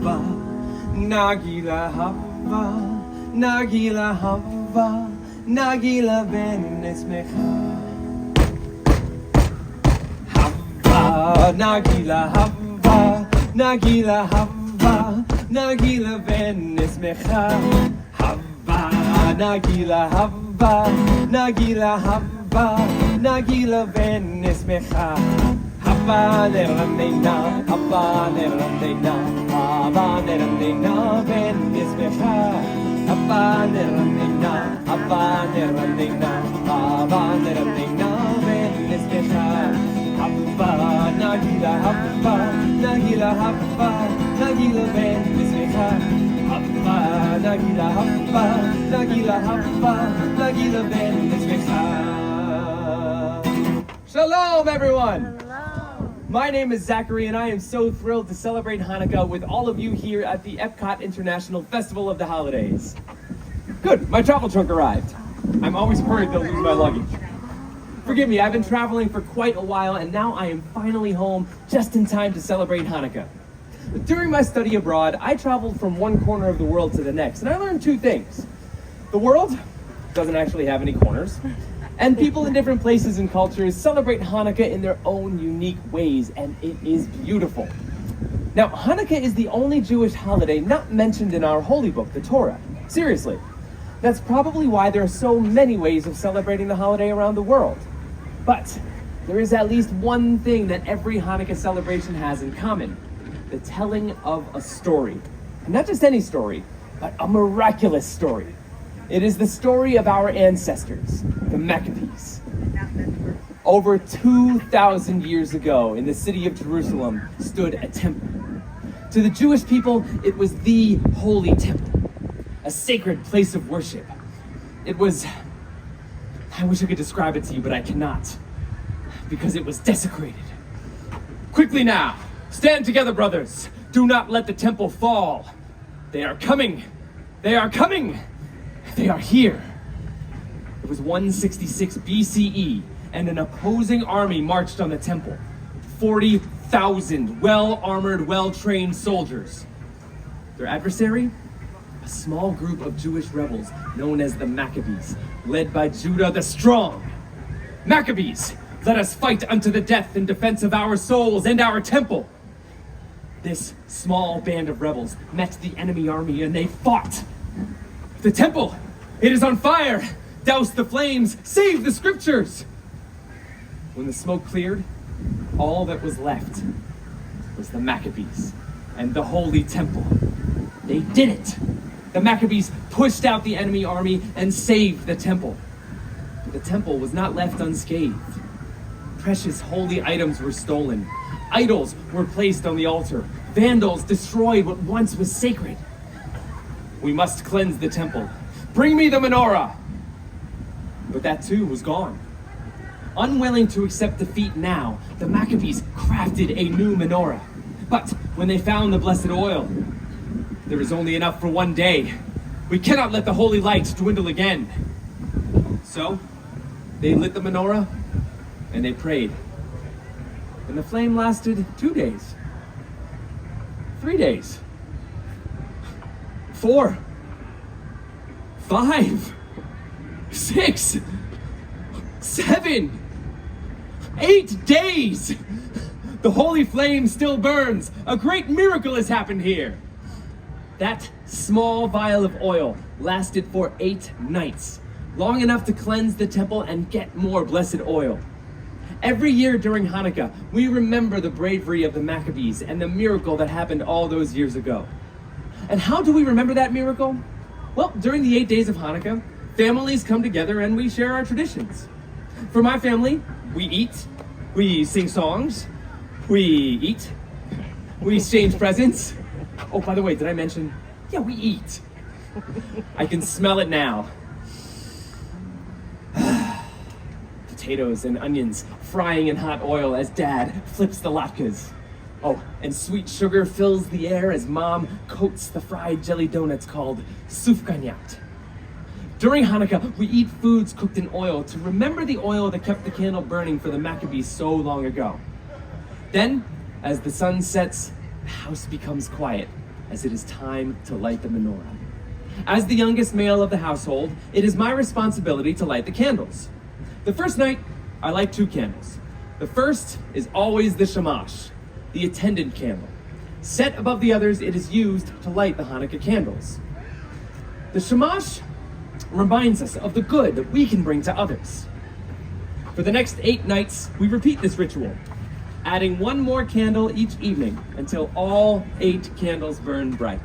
hava, nagila hava, nagila hava, nagila venesmecha. Hava, nagila hava, nagila hava, nagila venesmecha. Hava, nagila hava, nagila hava, nagila venesmecha. Hava nerandeina, hava nerandeina, hava nerandeina venesmecha. Hava nerandeina, hava nerandeina, hava nerandeina venesmecha. Hava nagila hava, nagila hava, nagila venesmecha. Hava nagila hava, nagila hava, nagila venesmecha. Shalom, everyone! My name is Zachary, and I am so thrilled to celebrate Hanukkah with all of you here at the Epcot International Festival of the Holidays. Good, my travel trunk arrived. I'm always worried they'll lose my luggage. Forgive me, I've been traveling for quite a while, and now I am finally home just in time to celebrate Hanukkah. During my study abroad, I traveled from one corner of the world to the next, and I learned two things. The world doesn't actually have any corners, and people in different places and cultures celebrate Hanukkah in their own unique ways, and it is beautiful. Now, Hanukkah is the only Jewish holiday not mentioned in our holy book, the Torah. Seriously. That's probably why there are so many ways of celebrating the holiday around the world. But there is at least one thing that every Hanukkah celebration has in common: the telling of a story. And not just any story, but a miraculous story. It is the story of our ancestors, the Maccabees. Over 2,000 years ago, in the city of Jerusalem, stood a temple. To the Jewish people, it was the holy temple, a sacred place of worship. It was, I wish I could describe it to you, but I cannot, because it was desecrated. Quickly now, stand together, brothers. Do not let the temple fall. They are coming. They are coming. They are here. It was 166 BCE, and an opposing army marched on the temple. 40,000 well-armored, well-trained soldiers. Their adversary? A small group of Jewish rebels known as the Maccabees, led by Judah the Strong. Maccabees, let us fight unto the death in defense of our souls and our temple. This small band of rebels met the enemy army, and they fought. The temple, it is on fire! Douse the flames! Save the scriptures! When the smoke cleared, all that was left was the Maccabees and the holy temple. They did it! The Maccabees pushed out the enemy army and saved the temple. The temple was not left unscathed. Precious holy items were stolen. Idols were placed on the altar. Vandals destroyed what once was sacred. We must cleanse the temple. Bring me the menorah! But that too was gone. Unwilling to accept defeat now, the Maccabees crafted a new menorah. But when they found the blessed oil, there is only enough for one day. We cannot let the holy light dwindle again. So, they lit the menorah, and they prayed. And the flame lasted 2 days. 3 days. 4. 5. 6. 7. 8 days! The holy flame still burns. A great miracle has happened here. That small vial of oil lasted for 8 nights, long enough to cleanse the temple and get more blessed oil. Every year during Hanukkah, we remember the bravery of the Maccabees and the miracle that happened all those years ago. And how do we remember that miracle? Well, during the 8 days of Hanukkah, families come together and we share our traditions. For my family, we eat, we sing songs, we eat, we exchange presents. Oh, by the way, did I mention? Yeah, we eat. I can smell it now. Potatoes and onions frying in hot oil as Dad flips the latkes. Oh, and sweet sugar fills the air as Mom coats the fried jelly donuts called sufganiyat. During Hanukkah, we eat foods cooked in oil to remember the oil that kept the candle burning for the Maccabees so long ago. Then, as the sun sets, the house becomes quiet. as it is time to light the menorah. As the youngest male of the household, it is my responsibility to light the candles. The first night, I light 2 candles. The first is always the shamash, the attendant candle. Set above the others, it is used to light the Hanukkah candles. The shamash reminds us of the good that we can bring to others. For the next 8 nights, we repeat this ritual, adding 1 more candle each evening until all 8 candles burn bright.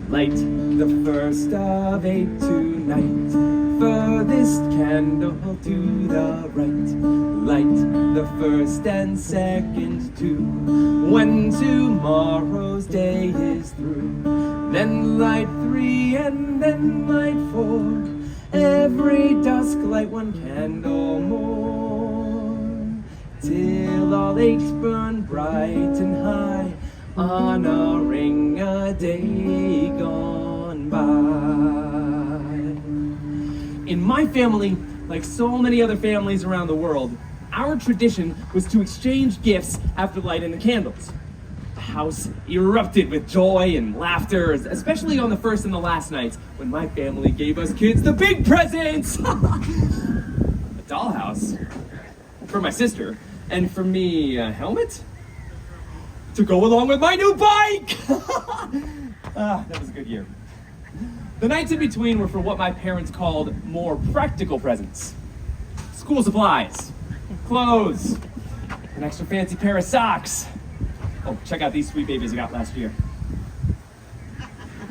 Light the first of 8 tonight, furthest candle to the right. Light the first and second too, when tomorrow's day is through. Then light 3 and then light 4, every dusk light 1 candle more, till all 8 burn bright and high, honoring a day gone by. In my family, like so many other families around the world, our tradition was to exchange gifts after lighting the candles. The house erupted with joy and laughter, especially on the first and the last nights when my family gave us kids the big presents! A dollhouse for my sister, and for me, a helmet to go along with my new bike! That was a good year. The nights in between were for what my parents called more practical presents. School supplies, clothes, an extra fancy pair of socks. Oh, check out these sweet babies I got last year.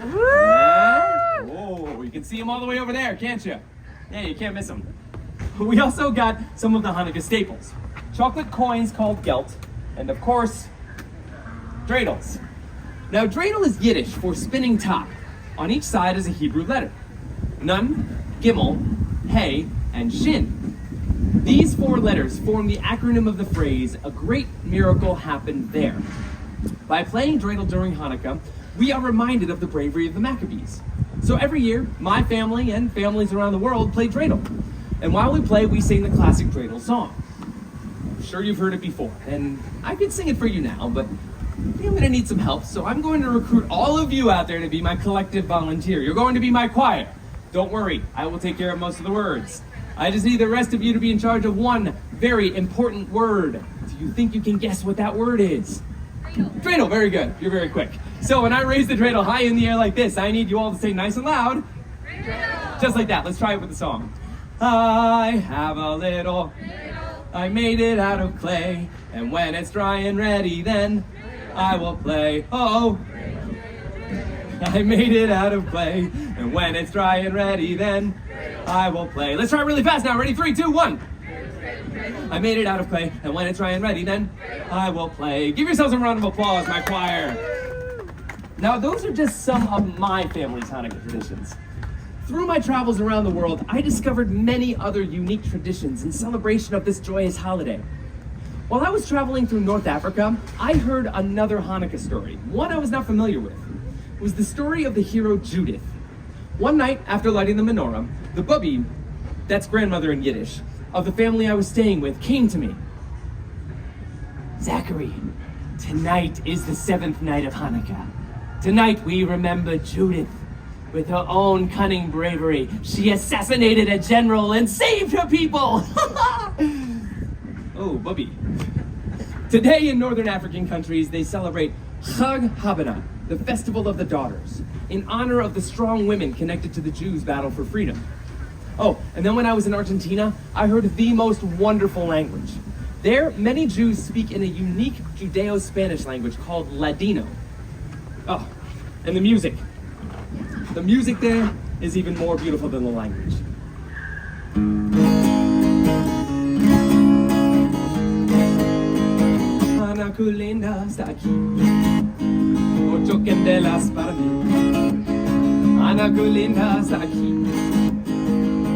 Oh, you can see them all the way over there, can't you? Yeah, you can't miss them. We also got some of the Hanukkah staples. Chocolate coins called gelt, and of course, dreidels. Now, dreidel is Yiddish for spinning top. On each side is a Hebrew letter. Nun, Gimel, Hey, and Shin. These 4 letters form the acronym of the phrase, a great miracle happened there. By playing dreidel during Hanukkah, we are reminded of the bravery of the Maccabees. So every year, my family and families around the world play dreidel. And while we play, we sing the classic dreidel song. I'm sure you've heard it before, and I could sing it for you now, but I think I'm gonna need some help, so I'm going to recruit all of you out there to be my collective volunteer. You're going to be my choir. Don't worry, I will take care of most of the words. I just need the rest of you to be in charge of one very important word. Do you think you can guess what that word is? Dreidel. Dreidel, very good. You're very quick. So when I raise the dreidel high in the air like this, I need you all to say nice and loud. Dreidel. Just like that. Let's try it with the song. I have a little dreidel. I made it out of clay, and when it's dry and ready, then I will play. Oh, I made it out of clay, and when it's dry and ready, then I will play. Let's try it really fast now. Ready? 3, 2, 1. I made it out of clay, and when it's dry and ready, then I will play. Give yourselves a round of applause, my choir. Now, those are just some of my family's Hanukkah traditions. Through my travels around the world, I discovered many other unique traditions in celebration of this joyous holiday. While I was traveling through North Africa, I heard another Hanukkah story, one I was not familiar with. It was the story of the hero Judith. One night, after lighting the menorah, the Bubby, that's grandmother in Yiddish, of the family I was staying with, came to me. Zachary, tonight is the 7th night of Hanukkah. Tonight we remember Judith. With her own cunning bravery, she assassinated a general and saved her people! Oh, Bubby. Today in Northern African countries, they celebrate Chag Habana, the Festival of the Daughters, in honor of the strong women connected to the Jews' battle for freedom. Oh, and then when I was in Argentina, I heard the most wonderful language. There, many Jews speak in a unique Judeo-Spanish language called Ladino. Oh, and the music. The music there is even more beautiful than the language. Ana Culinda está aquí, ocho candelas para mí. Ana Culinda está aquí,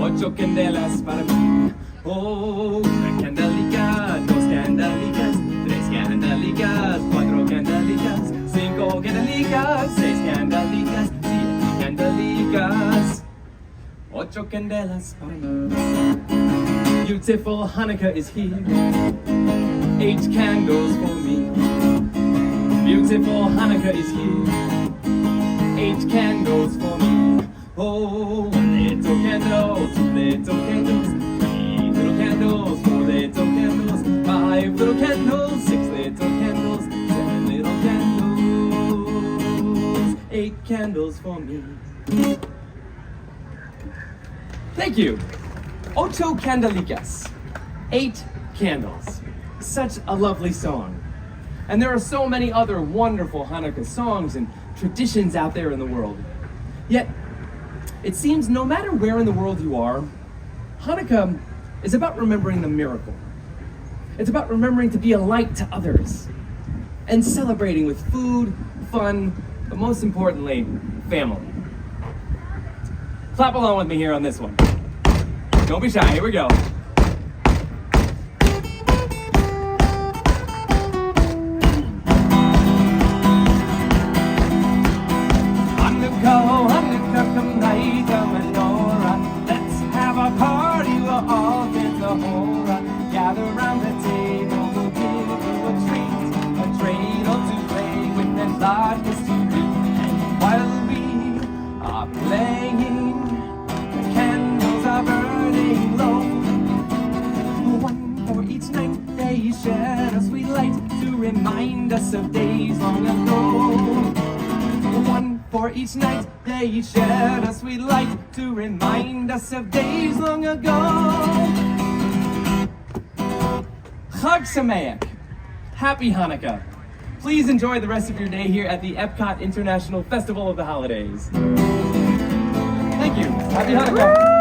ocho candelas para mí. Oh, una candelica, 2 candelicas, 3 candelicas, 4 candelicas, 5 candelicas, 6 candelicas, 7 candelicas, 8 candelas para mí. Beautiful Hanukkah is here, 8 candles for me. beautiful Hanukkah is here. 8 candles for me. Oh, 1 little candle, 2 little candles, 3 little candles, 4 little candles, 5 little candles, 6 little candles, 7 little candles, 8 candles for me. Thank you. 8 candelitas. 8 candles. Such a lovely song. And there are so many other wonderful Hanukkah songs and traditions out there in the world. Yet, it seems no matter where in the world you are, Hanukkah is about remembering the miracle. It's about remembering to be a light to others and celebrating with food, fun, but most importantly, family. Clap along with me here on this one. Don't be shy, here we go. Hanukkah, Hanukkah, come light the menorah. Let's have a party, we'll all get the horror. Gather round the table, we'll give you a treat, a dreidel to play with and latkes to do. And while we are playing, the candles are burning low. 1 for each night they shed a sweet light to remind us of days long ago. 1 for each night they shed a sweet light to remind us of days long ago. Chag Sameach. Happy Hanukkah. Please enjoy the rest of your day here at the Epcot International Festival of the Holidays. Thank you. Happy Hanukkah.